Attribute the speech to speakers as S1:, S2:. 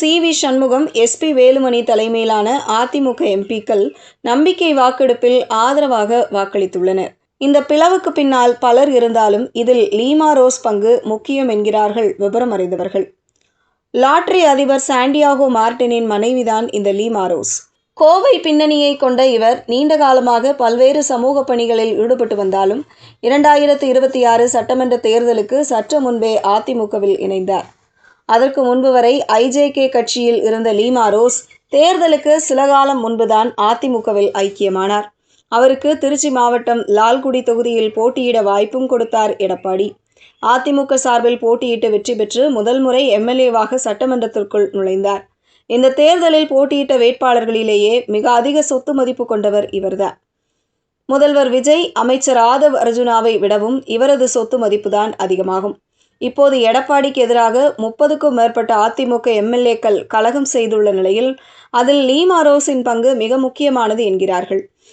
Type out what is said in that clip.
S1: CV. Shanmugam, S P. Velumani தலைமையிலான அதிமுக எம்பிக்கள் நம்பிக்கை வாக்கெடுப்பில் ஆதரவாக வாக்களித்துள்ளனர். இந்த பிளவுக்கு பின்னால் பலர் இருந்தாலும் இதில் லீமா ரோஸ் பங்கு முக்கியம் என்கிறார்கள் விபரம் அறிந்தவர்கள். லாட்டரி அதிபர் சாண்டியாகோ மார்டினின் மனைவிதான் இந்த லீமா ரோஸ். கோவை பின்னணியை கொண்ட இவர் நீண்ட காலமாக பல்வேறு சமூக பணிகளில் ஈடுபட்டு வந்தாலும் 2026 சட்டமன்ற தேர்தலுக்கு சற்று முன்பே அதிமுகவில் இணைந்தார். அதற்கு முன்பு வரை ஐ.ஜே.கே. கட்சியில் இருந்த லீமா ரோஸ் தேர்தலுக்கு சில காலம் முன்புதான் அதிமுகவில் ஐக்கியமானார். அவருக்கு திருச்சி மாவட்டம் லால்குடி தொகுதியில் போட்டியிட வாய்ப்பும் கொடுத்தார் எடப்பாடி. அதிமுக சார்பில் போட்டியிட்டு வெற்றி பெற்று முதல் முறை எம்.எல்.ஏவாக சட்டமன்றத்திற்குள் நுழைந்தார். இந்த தேர்தலில் போட்டியிட்ட வேட்பாளர்களிலேயே மிக அதிக சொத்து மதிப்பு கொண்டவர் இவர்தான். முதல்வர் விஜய், அமைச்சர் ஆதவ் அர்ஜுனாவை விடவும் இவரது சொத்து மதிப்புதான் அதிகமாகும். இப்போது எடப்பாடிக்கு எதிராக 30க்கும் மேற்பட்ட அதிமுக எம்.எல்.ஏக்கள் கலகம் செய்துள்ள நிலையில் அதில் லீமா ரோஸின் பங்கு மிக முக்கியமானது என்கிறார்கள்.